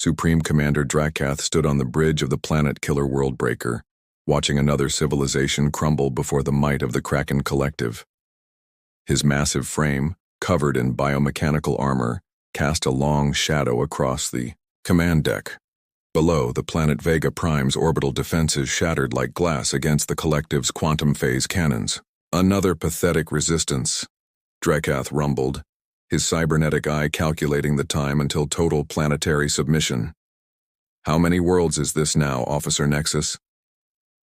Supreme Commander Drakath stood on the bridge of the planet-killer Worldbreaker, watching another civilization crumble before the might of the Kraken Collective. His massive frame, covered in biomechanical armor, cast a long shadow across the command deck. Below, the planet Vega Prime's orbital defenses shattered like glass against the Collective's quantum phase cannons. Another pathetic resistance, Drakath rumbled, his cybernetic eye calculating the time until total planetary submission. How many worlds is this now, Officer Nexus?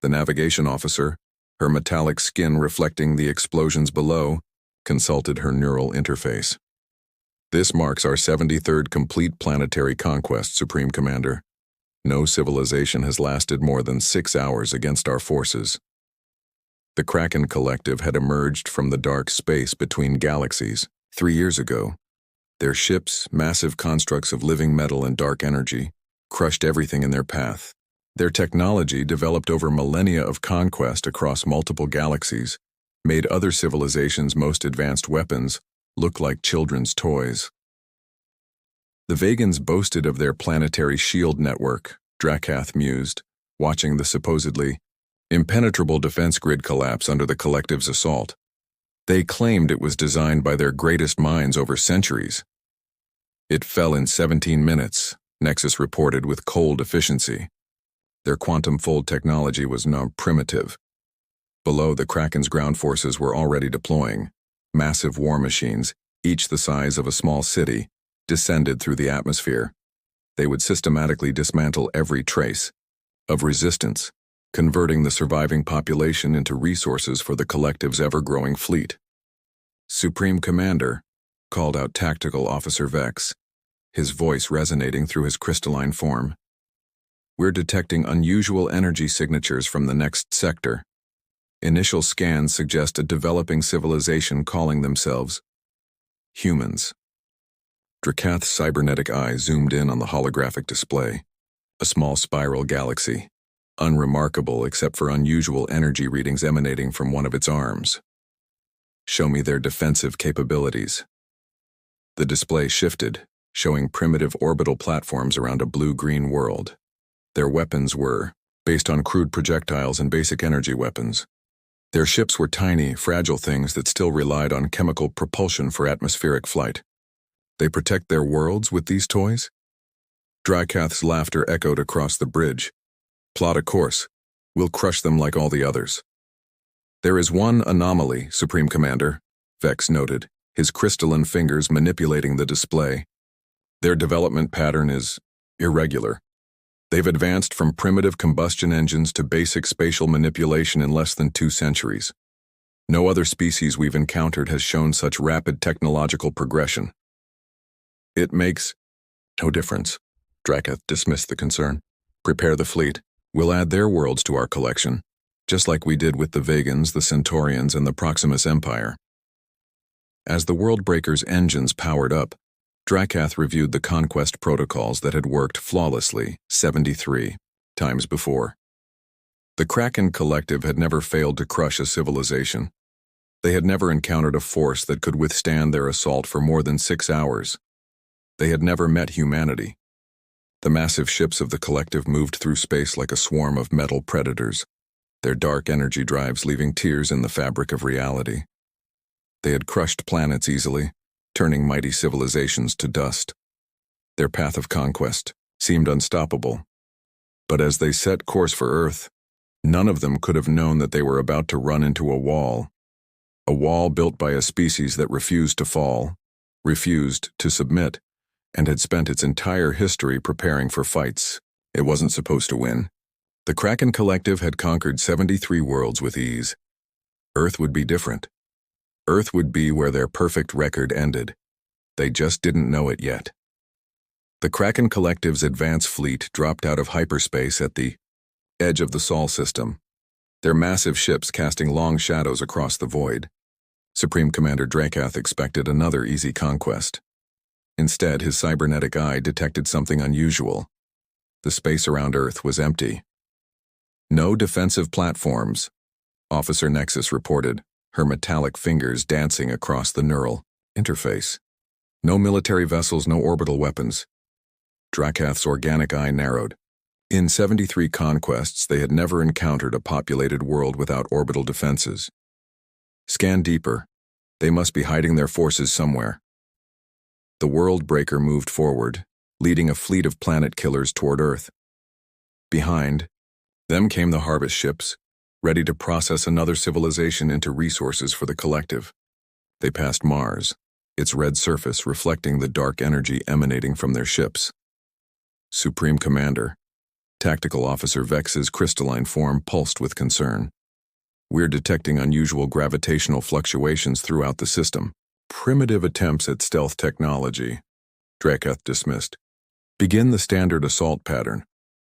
The navigation officer, her metallic skin reflecting the explosions below, consulted her neural interface. This marks our 73rd complete planetary conquest, Supreme Commander. No civilization has lasted more than 6 hours against our forces. The Kraken Collective had emerged from the dark space between galaxies 3 years ago. Their ships, massive constructs of living metal and dark energy, crushed everything in their path. Their technology, developed over millennia of conquest across multiple galaxies, made other civilizations' most advanced weapons look like children's toys. The Vegans boasted of their planetary shield network, Drakath mused, watching the supposedly impenetrable defense grid collapse under the Collective's assault. They claimed it was designed by their greatest minds over centuries. It fell in 17 minutes, Nexus reported with cold efficiency. Their quantum fold technology was now primitive. Below, the Kraken's ground forces were already deploying. Massive war machines, each the size of a small city, descended through the atmosphere. They would systematically dismantle every trace of resistance, converting the surviving population into resources for the Collective's ever-growing fleet. Supreme Commander, called out Tactical Officer Vex, his voice resonating through his crystalline form. We're detecting unusual energy signatures from the next sector. Initial scans suggest a developing civilization calling themselves humans. Drakath's cybernetic eye zoomed in on the holographic display. A small spiral galaxy, unremarkable except for unusual energy readings emanating from one of its arms. Show me their defensive capabilities. The display shifted, showing primitive orbital platforms around a blue-green world. Their weapons were based on crude projectiles and basic energy weapons. Their ships were tiny, fragile things that still relied on chemical propulsion for atmospheric flight. They protect their worlds with these toys? Drakath's laughter echoed across the bridge. Plot a course. We'll crush them like all the others. There is one anomaly, Supreme Commander, Vex noted, his crystalline fingers manipulating the display. Their development pattern is irregular. They've advanced from primitive combustion engines to basic spatial manipulation in less than 2 centuries. No other species we've encountered has shown such rapid technological progression. It makes no difference. Drakath dismissed the concern. Prepare the fleet. We'll add their worlds to our collection, just like we did with the Vegans, the Centaurians, and the Proximus Empire. As the Worldbreaker's engines powered up, Drakath reviewed the conquest protocols that had worked flawlessly 73 times before. The Kraken Collective had never failed to crush a civilization. They had never encountered a force that could withstand their assault for more than 6 hours. They had never met humanity. The massive ships of the Collective moved through space like a swarm of metal predators, their dark energy drives leaving tears in the fabric of reality. They had crushed planets easily, turning mighty civilizations to dust. Their path of conquest seemed unstoppable. But as they set course for Earth, none of them could have known that they were about to run into a wall built by a species that refused to fall, refused to submit, and had spent its entire history preparing for fights it wasn't supposed to win. The Kraken Collective had conquered 73 worlds with ease. Earth would be different. Earth would be where their perfect record ended. They just didn't know it yet. The Kraken Collective's advance fleet dropped out of hyperspace at the edge of the Sol system, their massive ships casting long shadows across the void. Supreme Commander Drakath expected another easy conquest. Instead, his cybernetic eye detected something unusual. The space around Earth was empty. No defensive platforms, Officer Nexus reported, her metallic fingers dancing across the neural interface. No military vessels, no orbital weapons. Drakath's organic eye narrowed. In 73 conquests, they had never encountered a populated world without orbital defenses. Scan deeper. They must be hiding their forces somewhere. The world breaker moved forward, leading a fleet of planet killers toward Earth. Behind them came the harvest ships, ready to process another civilization into resources for the collective. They passed Mars, its red surface reflecting the dark energy emanating from their ships. Supreme Commander, Tactical Officer Vex's crystalline form pulsed with concern. We're detecting unusual gravitational fluctuations throughout the system. Primitive attempts at stealth technology, Drakath dismissed. Begin the standard assault pattern.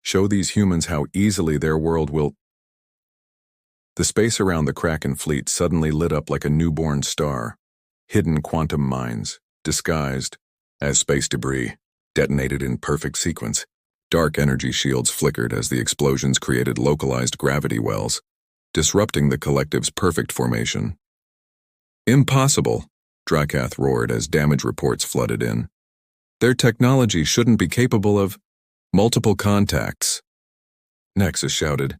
Show these humans how easily their world will... The space around the Kraken fleet suddenly lit up like a newborn star. Hidden quantum mines, disguised as space debris, detonated in perfect sequence. Dark energy shields flickered as the explosions created localized gravity wells, disrupting the collective's perfect formation. Impossible, Drakath roared as damage reports flooded in. Their technology shouldn't be capable of multiple contacts. Nexus shouted.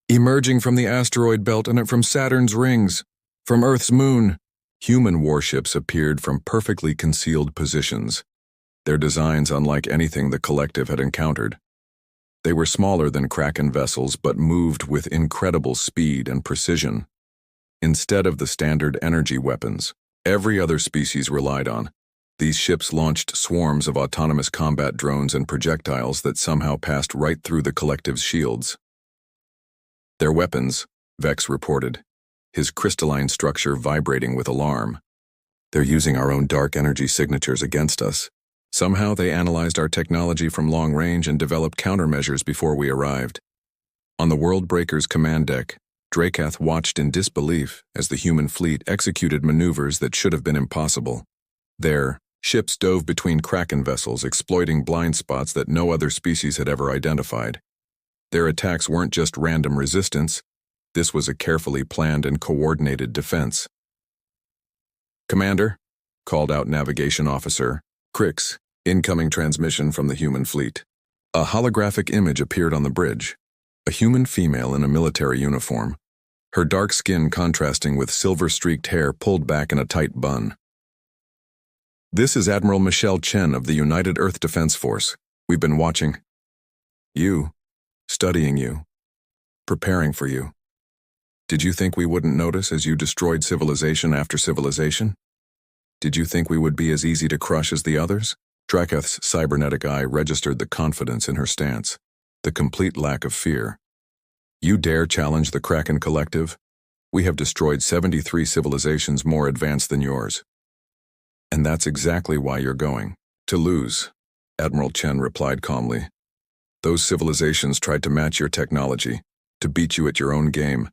Emerging from the asteroid belt and from Saturn's rings, from Earth's moon, human warships appeared from perfectly concealed positions, their designs unlike anything the collective had encountered. They were smaller than Kraken vessels but moved with incredible speed and precision. Instead of the standard energy weapons every other species relied on, these ships launched swarms of autonomous combat drones and projectiles that somehow passed right through the collective's shields. Their weapons, Vex reported, his crystalline structure vibrating with alarm. They're using our own dark energy signatures against us. Somehow they analyzed our technology from long range and developed countermeasures before we arrived. On the World Breaker's command deck, Drakath watched in disbelief as the human fleet executed maneuvers that should have been impossible. There, ships dove between Kraken vessels, exploiting blind spots that no other species had ever identified. Their attacks weren't just random resistance. This was a carefully planned and coordinated defense. Commander, called out Navigation Officer Crix, incoming transmission from the human fleet. A holographic image appeared on the bridge. A human female in a military uniform, her dark skin contrasting with silver-streaked hair pulled back in a tight bun. This is Admiral Michelle Chen of the United Earth Defense Force. We've been watching you, studying you, preparing for you. Did you think we wouldn't notice as you destroyed civilization after civilization? Did you think we would be as easy to crush as the others? Drakath's cybernetic eye registered the confidence in her stance, the complete lack of fear. You dare challenge the Kraken Collective? We have destroyed 73 civilizations more advanced than yours. And that's exactly why you're going to lose, Admiral Chen replied calmly. Those civilizations tried to match your technology, to beat you at your own game.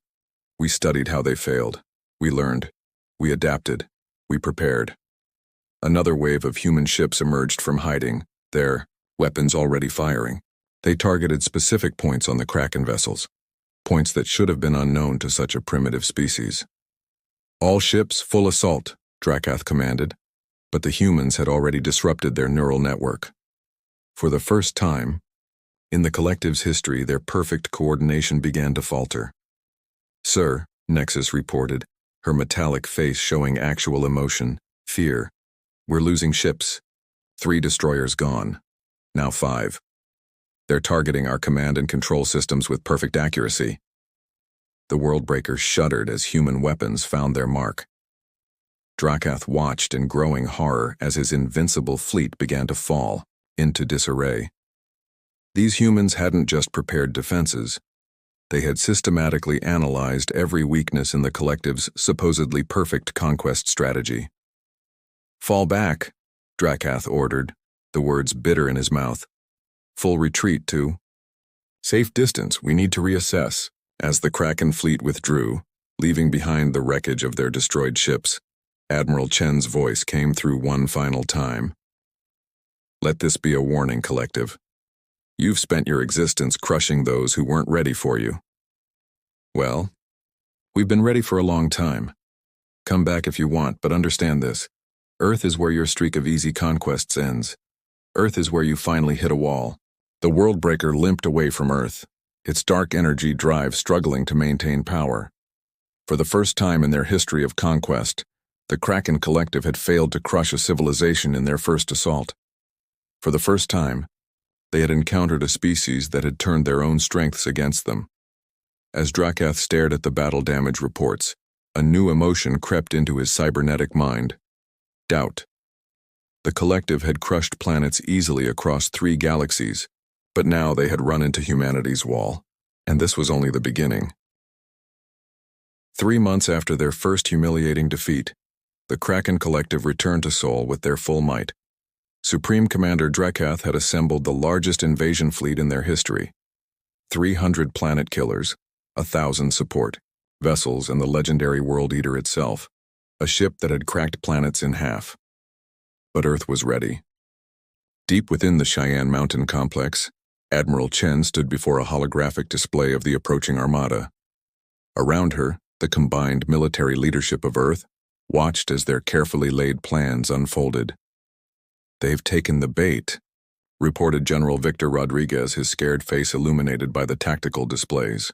We studied how they failed. We learned. We adapted. We prepared. Another wave of human ships emerged from hiding, their weapons already firing. They targeted specific points on the Kraken vessels, points that should have been unknown to such a primitive species. All ships full assault, Drakath commanded, but the humans had already disrupted their neural network. For the first time, in the collective's history, their perfect coordination began to falter. Sir, Nexus reported, her metallic face showing actual emotion, fear. We're losing ships. 3 destroyers gone. Now 5. They're targeting our command and control systems with perfect accuracy. The Worldbreaker shuddered as human weapons found their mark. Drakath watched in growing horror as his invincible fleet began to fall into disarray. These humans hadn't just prepared defenses. They had systematically analyzed every weakness in the collective's supposedly perfect conquest strategy. Fall back, Drakath ordered, the words bitter in his mouth. Full retreat to safe distance. We need to reassess. As the Kraken fleet withdrew, leaving behind the wreckage of their destroyed ships, Admiral Chen's voice came through one final time. Let this be a warning, collective. You've spent your existence crushing those who weren't ready for you. Well, we've been ready for a long time. Come back if you want, but understand this. Earth is where your streak of easy conquests ends. Earth is where you finally hit a wall. The Worldbreaker limped away from Earth, its dark energy drive struggling to maintain power. For the first time in their history of conquest, the Kraken Collective had failed to crush a civilization in their first assault. For the first time, they had encountered a species that had turned their own strengths against them. As Drakath stared at the battle damage reports, a new emotion crept into his cybernetic mind: doubt. The Collective had crushed planets easily across 3 galaxies, but now they had run into humanity's wall, and this was only the beginning. 3 months after their first humiliating defeat, the Kraken Collective returned to Sol with their full might. Supreme Commander Drakath had assembled the largest invasion fleet in their history. 300 planet killers, 1,000 support vessels, and the legendary World Eater itself, a ship that had cracked planets in half. But Earth was ready. Deep within the Cheyenne Mountain complex, Admiral Chen stood before a holographic display of the approaching armada. Around her, the combined military leadership of Earth watched as their carefully laid plans unfolded. "They've taken the bait," reported General Victor Rodriguez, his scared face illuminated by the tactical displays.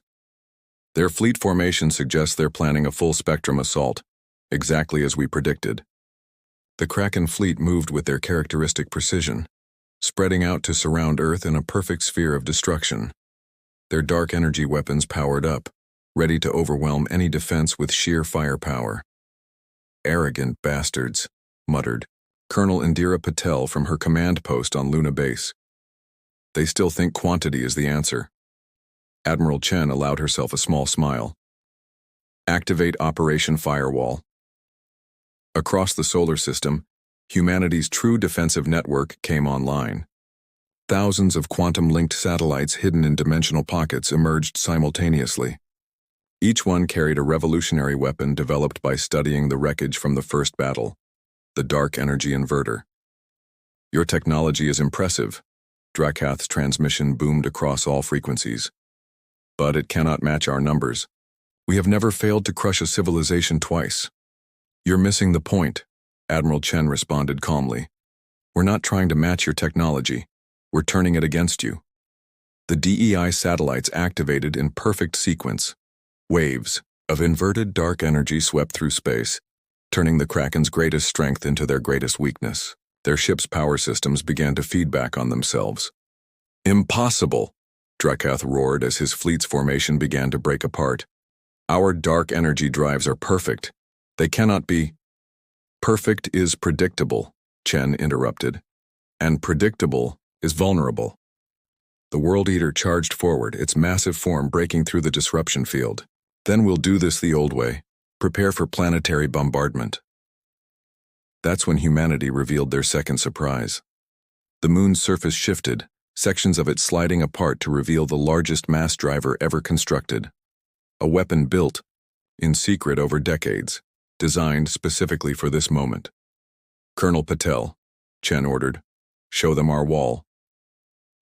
"Their fleet formation suggests they're planning a full-spectrum assault, exactly as we predicted." The Kraken fleet moved with their characteristic precision, spreading out to surround Earth in a perfect sphere of destruction. Their dark energy weapons powered up, ready to overwhelm any defense with sheer firepower. "Arrogant bastards," muttered Colonel Indira Patel from her command post on Luna Base. "They still think quantity is the answer." Admiral Chen allowed herself a small smile. "Activate Operation Firewall." Across the solar system, humanity's true defensive network came online. Thousands of quantum-linked satellites hidden in dimensional pockets emerged simultaneously. Each one carried a revolutionary weapon developed by studying the wreckage from the first battle, the dark energy inverter. "Your technology is impressive," Drakath's transmission boomed across all frequencies. "But it cannot match our numbers. We have never failed to crush a civilization twice." "You're missing the point," Admiral Chen responded calmly. "We're not trying to match your technology. We're turning it against you." The DEI satellites activated in perfect sequence. Waves of inverted dark energy swept through space, turning the Kraken's greatest strength into their greatest weakness. Their ship's power systems began to feed back on themselves. "Impossible!" Drakath roared as his fleet's formation began to break apart. "Our dark energy drives are perfect. They cannot be." "Perfect is predictable," Chen interrupted. "And predictable is vulnerable." The World Eater charged forward, its massive form breaking through the disruption field. "Then we'll do this the old way. Prepare for planetary bombardment." That's when humanity revealed their second surprise. The moon's surface shifted, sections of it sliding apart to reveal the largest mass driver ever constructed. A weapon built, in secret over decades, designed specifically for this moment. "Colonel Patel," Chen ordered, "show them our wall."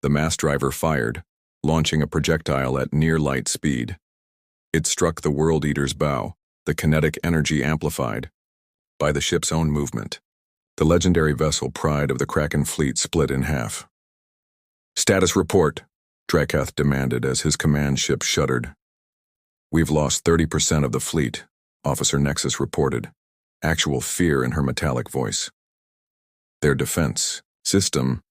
The mass driver fired, launching a projectile at near-light speed. It struck the World Eater's bow, the kinetic energy amplified by the ship's own movement. The legendary vessel Pride of the Kraken fleet split in half. "Status report," Drakath demanded as his command ship shuddered. "We've lost 30% of the fleet," Officer Nexus reported, actual fear in her metallic voice. "Their defense system,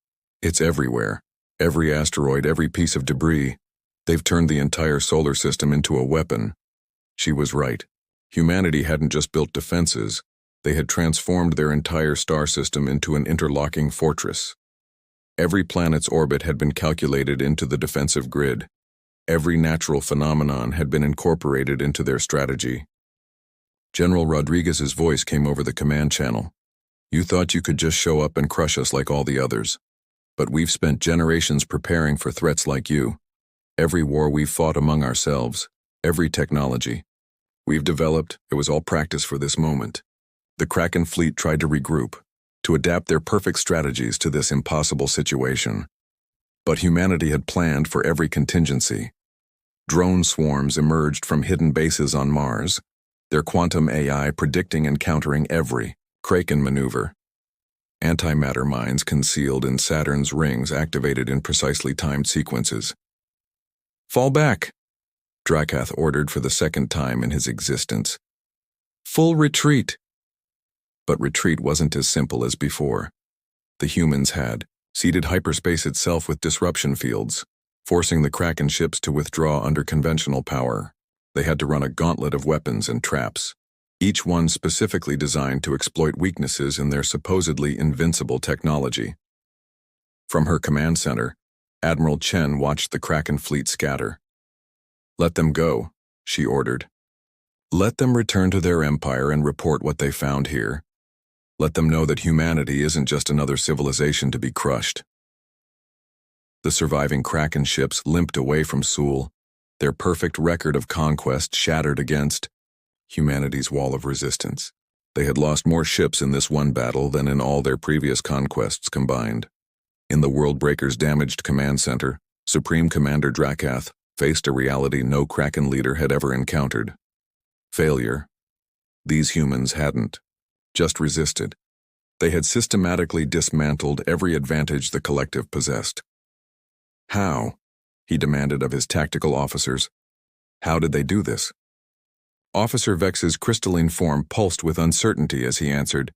it's everywhere. Every asteroid, every piece of debris. They've turned the entire solar system into a weapon." She was right. Humanity hadn't just built defenses, they had transformed their entire star system into an interlocking fortress. Every planet's orbit had been calculated into the defensive grid. Every natural phenomenon had been incorporated into their strategy. General Rodriguez's voice came over the command channel. "You thought you could just show up and crush us like all the others. But we've spent generations preparing for threats like you. Every war we've fought among ourselves, every technology we've developed, it was all practice for this moment." The Kraken fleet tried to regroup, to adapt their perfect strategies to this impossible situation. But humanity had planned for every contingency. Drone swarms emerged from hidden bases on Mars, their quantum AI predicting and countering every Kraken maneuver. antimatter mines concealed in Saturn's rings activated in precisely timed sequences. "Fall back," Drakath ordered for the second time in his existence. "Full retreat." But retreat wasn't as simple as before. The humans had seeded hyperspace itself with disruption fields, forcing the Kraken ships to withdraw under conventional power. They had to run a gauntlet of weapons and traps, each one specifically designed to exploit weaknesses in their supposedly invincible technology. From her command center, Admiral Chen watched the Kraken fleet scatter. "Let them go," she ordered. "Let them return to their empire and report what they found here. Let them know that humanity isn't just another civilization to be crushed." The surviving Kraken ships limped away from Sul, their perfect record of conquest shattered against humanity's wall of resistance. They had lost more ships in this one battle than in all their previous conquests combined. In the Worldbreaker's damaged command center, Supreme Commander Drakath faced a reality no Kraken leader had ever encountered. Failure. These humans hadn't just resisted. They had systematically dismantled every advantage the collective possessed. "How?" he demanded of his tactical officers. "How did they do this?" Officer Vex's crystalline form pulsed with uncertainty as he answered,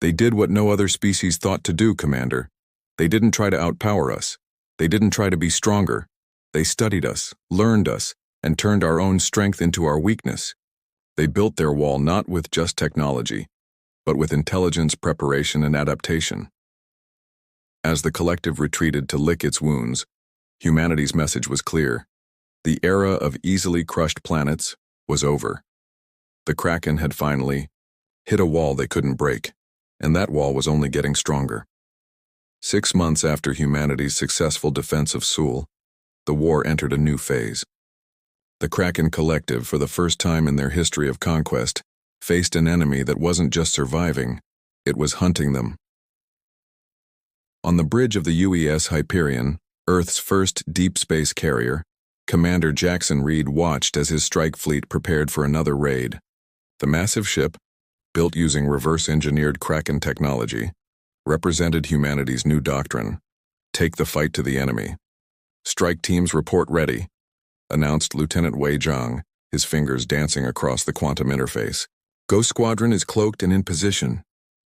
"They did what no other species thought to do, Commander. They didn't try to outpower us. They didn't try to be stronger. They studied us, learned us, and turned our own strength into our weakness. They built their wall not with just technology, but with intelligence, preparation, and adaptation." As the collective retreated to lick its wounds, humanity's message was clear. The era of easily crushed planets was over. The Kraken had finally hit a wall they couldn't break, and that wall was only getting stronger. 6 months after humanity's successful defense of Sul, the war entered a new phase. The Kraken Collective, for the first time in their history of conquest, faced an enemy that wasn't just surviving, it was hunting them. On the bridge of the UES Hyperion, Earth's first deep space carrier, Commander Jackson Reed watched as his strike fleet prepared for another raid. The massive ship, built using reverse-engineered Kraken technology, represented humanity's new doctrine: take the fight to the enemy. "Strike teams report ready," announced Lieutenant Wei Zhang, his fingers dancing across the quantum interface. "Ghost Squadron is cloaked and in position."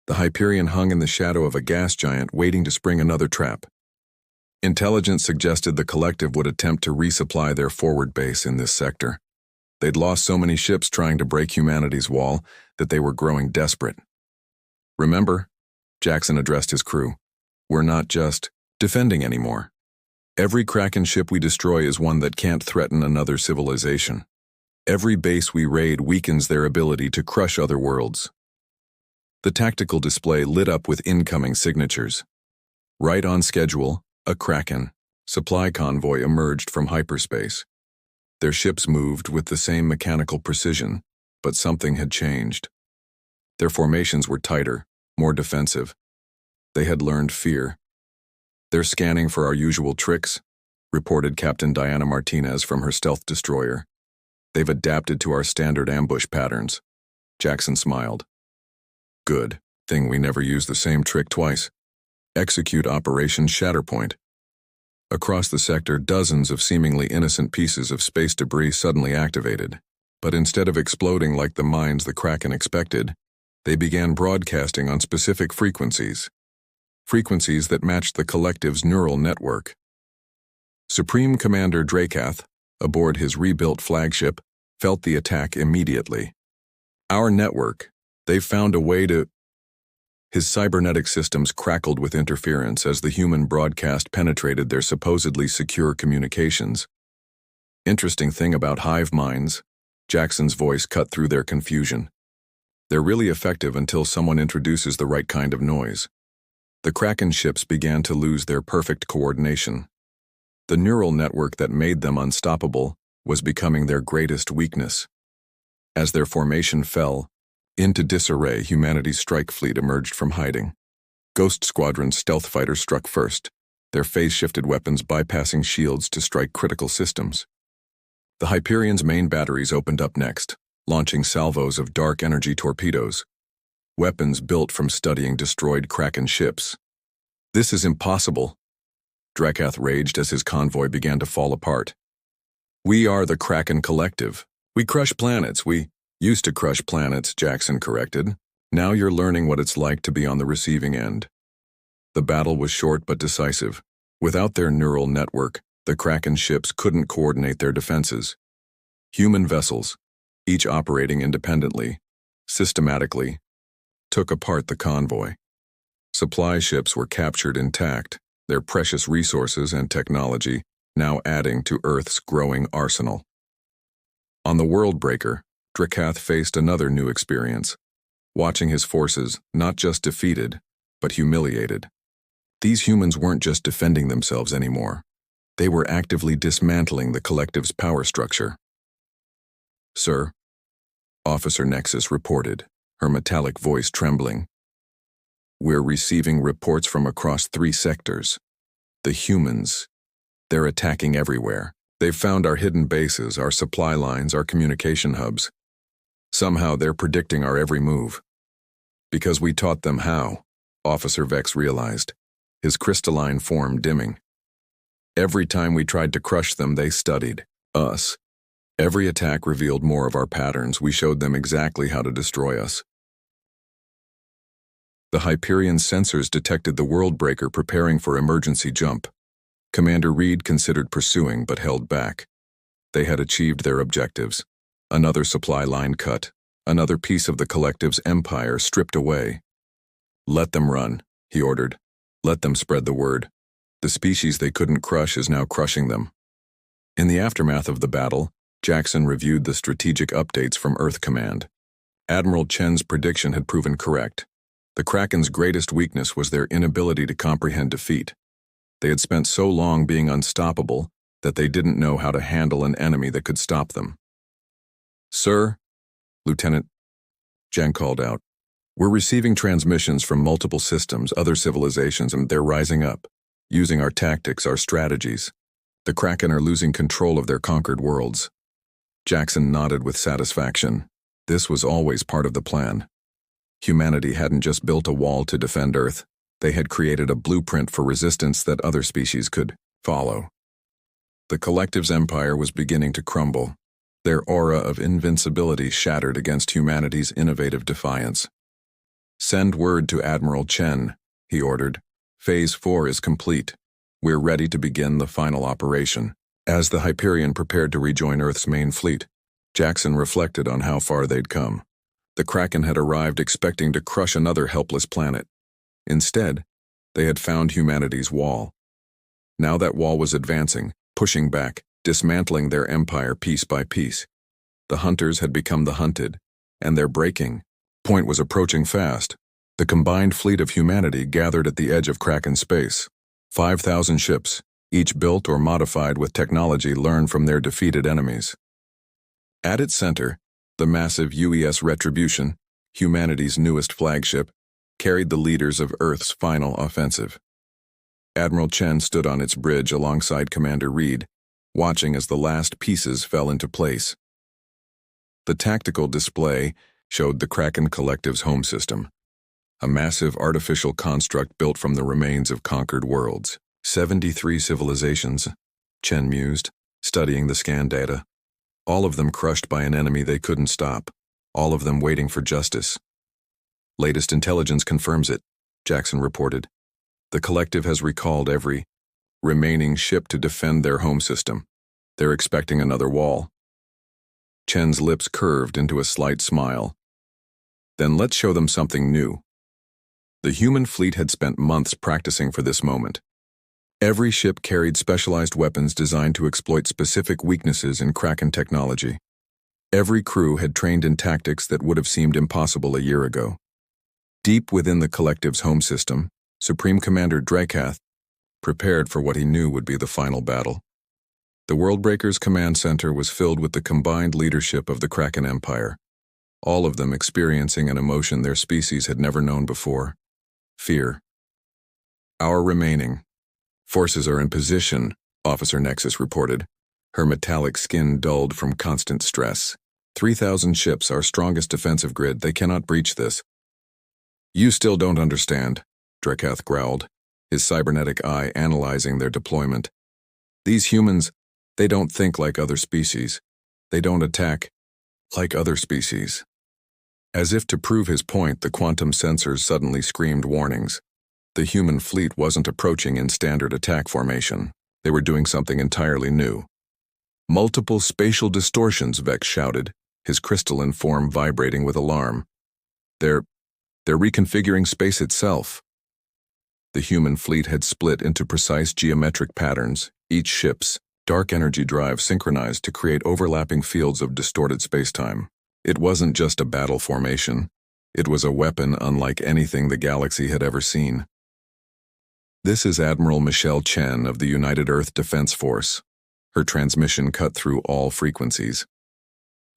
The Hyperion hung in the shadow of a gas giant waiting to spring another trap. Intelligence suggested the collective would attempt to resupply their forward base in this sector. They'd lost so many ships trying to break humanity's wall that they were growing desperate. "Remember," Jackson addressed his crew, "we're not just defending anymore. Every Kraken ship we destroy is one that can't threaten another civilization. Every base we raid weakens their ability to crush other worlds." The tactical display lit up with incoming signatures. Right on schedule, a Kraken supply convoy emerged from hyperspace. Their ships moved with the same mechanical precision, but something had changed. Their formations were tighter, more defensive. They had learned fear. "They're scanning for our usual tricks," reported Captain Diana Martinez from her stealth destroyer. "They've adapted to our standard ambush patterns." Jackson smiled. "Good. Thing we never use the same trick twice. Execute Operation Shatterpoint." Across the sector, dozens of seemingly innocent pieces of space debris suddenly activated. But instead of exploding like the mines the Kraken expected, they began broadcasting on specific frequencies. Frequencies that matched the collective's neural network. Supreme Commander Drakath, aboard his rebuilt flagship, felt the attack immediately. "Our network. They've found a way to..." His cybernetic systems crackled with interference as the human broadcast penetrated their supposedly secure communications. "Interesting thing about hive minds," Jackson's voice cut through their confusion. "They're really effective until someone introduces the right kind of noise." The Kraken ships began to lose their perfect coordination. The neural network that made them unstoppable was becoming their greatest weakness. As their formation fell into disarray, humanity's strike fleet emerged from hiding. Ghost Squadron's stealth fighters struck first, their phase-shifted weapons bypassing shields to strike critical systems. The Hyperion's main batteries opened up next, launching salvos of dark energy torpedoes. weapons built from studying destroyed Kraken ships. This is impossible, Drakath raged as his convoy began to fall apart. We are the Kraken Collective. We crush planets. We used to crush planets, Jackson corrected. Now you're learning what it's like to be on the receiving end. The battle was short but decisive. Without their neural network, the Kraken ships couldn't coordinate their defenses. Human vessels, each operating independently, systematically, took apart the convoy. Supply ships were captured intact, their precious resources and technology now adding to Earth's growing arsenal. On the Worldbreaker, Drakath faced another new experience, watching his forces not just defeated, but humiliated. These humans weren't just defending themselves anymore. They were actively dismantling the collective's power structure. Sir, Officer Nexus reported, her metallic voice trembling. We're receiving reports from across 3 sectors. The humans, they're attacking everywhere. They've found our hidden bases, our supply lines, our communication hubs. Somehow they're predicting our every move. Because we taught them how, Officer Vex realized, his crystalline form dimming. Every time we tried to crush them, they studied us. Every attack revealed more of our patterns. We showed them exactly how to destroy us. The Hyperion sensors detected the Worldbreaker preparing for emergency jump. Commander Reed considered pursuing but held back. They had achieved their objectives. Another supply line cut. Another piece of the collective's empire stripped away. Let them run, he ordered. Let them spread the word. The species they couldn't crush is now crushing them. In the aftermath of the battle, Jackson reviewed the strategic updates from Earth Command. Admiral Chen's prediction had proven correct. The Kraken's greatest weakness was their inability to comprehend defeat. They had spent so long being unstoppable that they didn't know how to handle an enemy that could stop them. Sir, Lieutenant Jen called out, we're receiving transmissions from multiple systems, other civilizations, and they're rising up, using our tactics, our strategies. The Kraken are losing control of their conquered worlds. Jackson nodded with satisfaction. This was always part of the plan. Humanity hadn't just built a wall to defend Earth. They had created a blueprint for resistance that other species could follow. The collective's empire was beginning to crumble. Their aura of invincibility shattered against humanity's innovative defiance. Send word to Admiral Chen, he ordered. Phase 4 is complete. We're ready to begin the final operation. As the Hyperion prepared to rejoin Earth's main fleet, Jackson reflected on how far they'd come. The Kraken had arrived expecting to crush another helpless planet. Instead, they had found humanity's wall. Now that wall was advancing, pushing back, dismantling their empire piece by piece. The hunters had become the hunted, and their breaking point was approaching fast. The combined fleet of humanity gathered at the edge of Kraken space. 5,000 ships, each built or modified with technology learned from their defeated enemies. At its center, the massive UES Retribution, humanity's newest flagship, carried the leaders of Earth's final offensive. Admiral Chen stood on its bridge alongside Commander Reed, watching as the last pieces fell into place. The tactical display showed the Kraken Collective's home system, a massive artificial construct built from the remains of conquered worlds. 73 civilizations, Chen mused, studying the scan data. All of them crushed by an enemy they couldn't stop, all of them waiting for justice. Latest intelligence confirms it, Jackson reported. The collective has recalled every remaining ship to defend their home system. They're expecting another wall. Chen's lips curved into a slight smile. Then let's show them something new. The human fleet had spent months practicing for this moment. Every ship carried specialized weapons designed to exploit specific weaknesses in Kraken technology. Every crew had trained in tactics that would have seemed impossible a year ago. Deep within the collective's home system, Supreme Commander Drakath prepared for what he knew would be the final battle. The Worldbreaker's command center was filled with the combined leadership of the Kraken Empire, all of them experiencing an emotion their species had never known before: fear. Our remaining forces are in position, Officer Nexus reported, her metallic skin dulled from constant stress. 3,000 ships, our strongest defensive grid. They cannot breach this. You still don't understand, Drakath growled, his cybernetic eye analyzing their deployment. These humans, they don't think like other species. They don't attack like other species. As if to prove his point, the quantum sensors suddenly screamed warnings. The human fleet wasn't approaching in standard attack formation. They were doing something entirely new. Multiple spatial distortions, Vex shouted, his crystalline form vibrating with alarm. They're reconfiguring space itself. The human fleet had split into precise geometric patterns, each ship's dark energy drive synchronized to create overlapping fields of distorted spacetime. It wasn't just a battle formation. It was a weapon unlike anything the galaxy had ever seen. This is Admiral Michelle Chen of the United Earth Defense Force. Her transmission cut through all frequencies.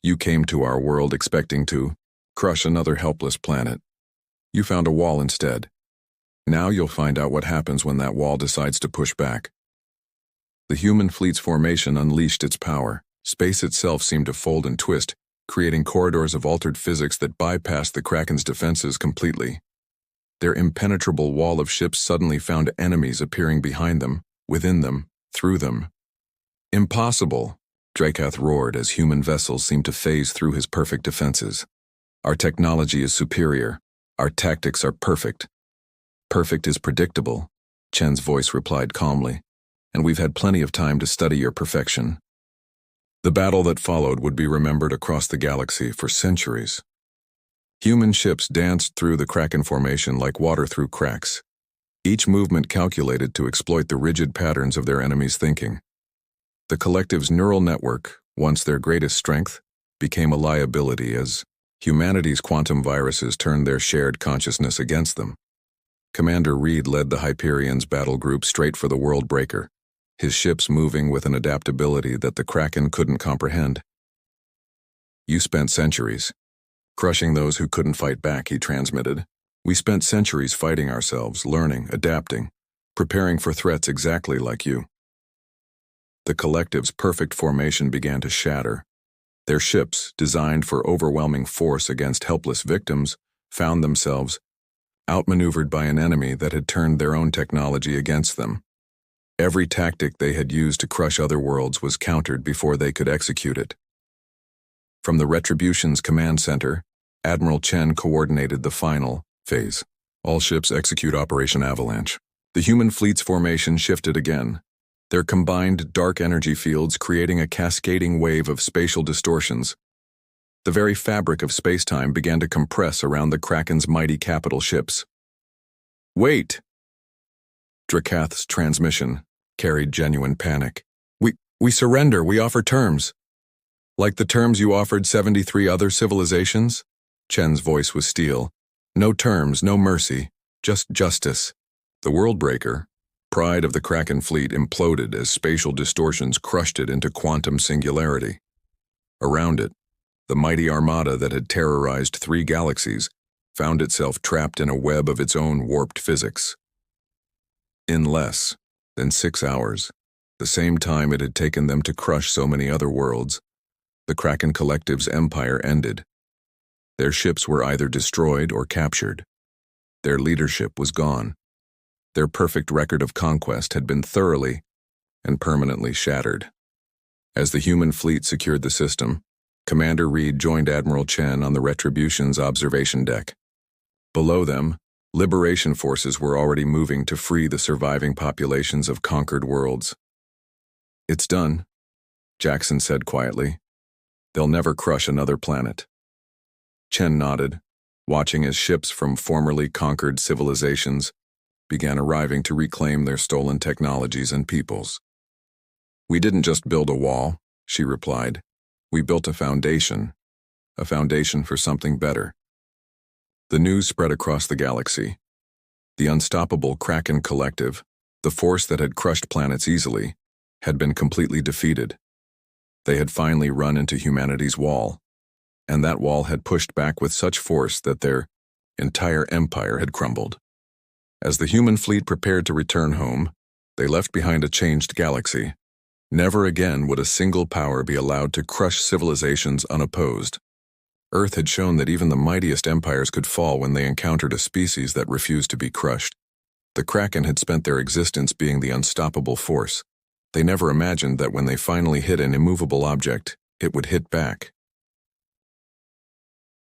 You came to our world expecting to crush another helpless planet. You found a wall instead. Now you'll find out what happens when that wall decides to push back. The human fleet's formation unleashed its power. Space itself seemed to fold and twist, creating corridors of altered physics that bypassed the Kraken's defenses completely. Their impenetrable wall of ships suddenly found enemies appearing behind them, within them, through them. Impossible, Drakath roared as human vessels seemed to phase through his perfect defenses. Our technology is superior. Our tactics are perfect. Perfect is predictable, Chen's voice replied calmly, and we've had plenty of time to study your perfection. The battle that followed would be remembered across the galaxy for centuries. Human ships danced through the Kraken formation like water through cracks, each movement calculated to exploit the rigid patterns of their enemies' thinking. The collective's neural network, once their greatest strength, became a liability as humanity's quantum viruses turned their shared consciousness against them. Commander Reed led the Hyperion's battle group straight for the World Breaker, his ships moving with an adaptability that the Kraken couldn't comprehend. You spent centuries crushing those who couldn't fight back, he transmitted. We spent centuries fighting ourselves, learning, adapting, preparing for threats exactly like you. The collective's perfect formation began to shatter. Their ships, designed for overwhelming force against helpless victims, found themselves outmaneuvered by an enemy that had turned their own technology against them. Every tactic they had used to crush other worlds was countered before they could execute it. From the Retribution's command center, Admiral Chen coordinated the final phase. All ships execute Operation Avalanche. The human fleet's formation shifted again, their combined dark energy fields creating a cascading wave of spatial distortions. The very fabric of spacetime began to compress around the Kraken's mighty capital ships. Wait! Drakath's transmission carried genuine panic. We surrender, we offer terms. Like the terms you offered 73 other civilizations? Chen's voice was steel. No terms, no mercy, just justice. The World Breaker, pride of the Kraken fleet, imploded as spatial distortions crushed it into quantum singularity. Around it, the mighty armada that had terrorized 3 galaxies found itself trapped in a web of its own warped physics. In less than 6 hours, the same time it had taken them to crush so many other worlds, the Kraken Collective's empire ended. Their ships were either destroyed or captured. Their leadership was gone. Their perfect record of conquest had been thoroughly and permanently shattered. As the human fleet secured the system, Commander Reed joined Admiral Chen on the Retribution's observation deck. Below them, liberation forces were already moving to free the surviving populations of conquered worlds. It's done, Jackson said quietly. They'll never crush another planet. Chen nodded, watching as ships from formerly conquered civilizations began arriving to reclaim their stolen technologies and peoples. We didn't just build a wall, she replied. We built a foundation for something better. The news spread across the galaxy. The unstoppable Kraken Collective, the force that had crushed planets easily, had been completely defeated. They had finally run into humanity's wall, and that wall had pushed back with such force that their entire empire had crumbled. As the human fleet prepared to return home, they left behind a changed galaxy. Never again would a single power be allowed to crush civilizations unopposed. Earth had shown that even the mightiest empires could fall when they encountered a species that refused to be crushed. The Kraken had spent their existence being the unstoppable force. They never imagined that when they finally hit an immovable object, it would hit back.